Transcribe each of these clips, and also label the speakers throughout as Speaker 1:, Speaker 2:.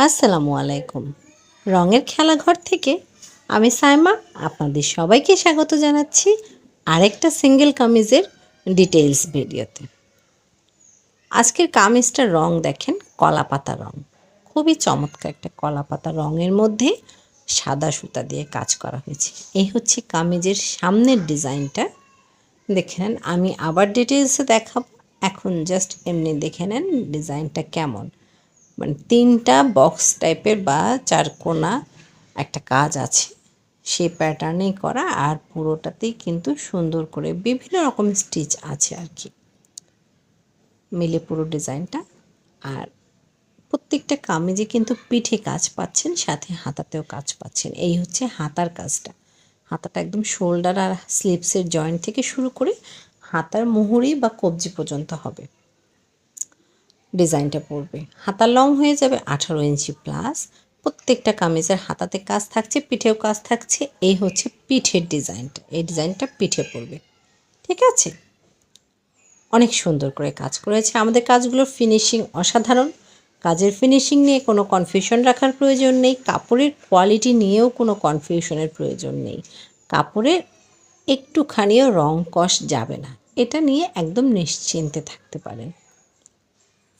Speaker 1: আসসালামু আলাইকুম। রঙের খেলাঘর থেকে আমি সাইমা আপনাদের সবাইকে স্বাগত জানাচ্ছি আরেকটা সিঙ্গেল কামিজের ডিটেইলস ভিডিওতে। আজকের কামিজটার রং দেখেন কলাপাতা রং, খুবই চমৎকার একটা কলাপাতা রঙের মধ্যে সাদা সুতা দিয়ে কাজ করা হয়েছে। এই হচ্ছে কামিজের সামনের ডিজাইনটা। দেখে নেন, আমি আবার ডিটেইলসে দেখাবো, এখন জাস্ট এমনি দেখে নেন ডিজাইনটা কেমন। মানে 3টা বক্স টাইপের বা চারকোনা একটা কাজ আছে, সেই প্যাটার্নেই করা, আর পুরোটাতেই কিন্তু সুন্দর করে বিভিন্ন রকম স্টিচ আছে আর কি, মিলে পুরো ডিজাইনটা। আর প্রত্যেকটা কামিজে কিন্তু পিঠে কাজ পাচ্ছেন, সাথে হাতাতেও কাজ পাচ্ছেন। এই হচ্ছে হাতার কাজটা। হাতাটা একদম শোল্ডার আর স্লিভসের জয়েন্ট থেকে শুরু করে হাতার মুহুরি বা কবজি পর্যন্ত হবে ডিজাইনটা পড়বে। হাতার লং হয়ে যাবে 18 ইঞ্চি প্লাস। প্রত্যেকটা কামিজের হাতাতে কাজ থাকছে, পিঠেও কাজ থাকছে। এই হচ্ছে পিঠের ডিজাইনটা, এই ডিজাইনটা পিঠে পড়বে। ঠিক আছে, অনেক সুন্দর করে কাজ করেছে। আমাদের কাজগুলোর ফিনিশিং অসাধারণ। কাজের ফিনিশিং নিয়ে কোনো কনফিউশন রাখার প্রয়োজন নেই, কাপড়ের কোয়ালিটি নিয়েও কোনো কনফিউশনের প্রয়োজন নেই। কাপড়ের একটুখানিও রং কষ যাবে না, এটা নিয়ে একদম নিশ্চিন্তে থাকতে পারেন।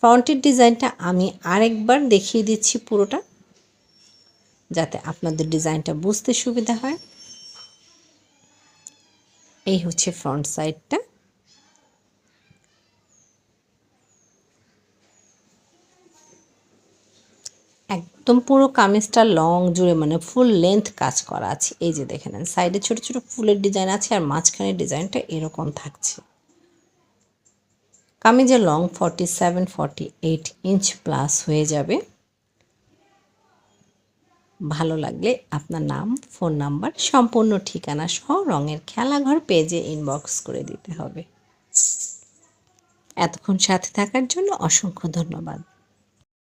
Speaker 1: ফ্রন্টের ডিজাইনটা আমি আরেকবার দেখিয়ে দিচ্ছি পুরোটা, যাতে আপনাদের ডিজাইনটা বুঝতে সুবিধা হয়। এই হচ্ছে ফ্রন্ট সাইডটা। একদম পুরো কামিজটা লং জুড়ে মানে ফুল লেন্থ কাজ করা আছে। এই যে দেখে নেন, সাইডে ছোট ছোট ফুলের ডিজাইন আছে, আর মাঝখানের ডিজাইনটা এরকম থাকছে। কামিজের লং 47-48 ইঞ্চ প্লাস হয়ে যাবে। ভালো লাগলে আপনার নাম, ফোন নাম্বার, সম্পূর্ণ ঠিকানা সহ রঙের খেলাঘর পেজে ইনবক্স করে দিতে হবে। এতক্ষণ সাথে থাকার জন্য অসংখ্য ধন্যবাদ।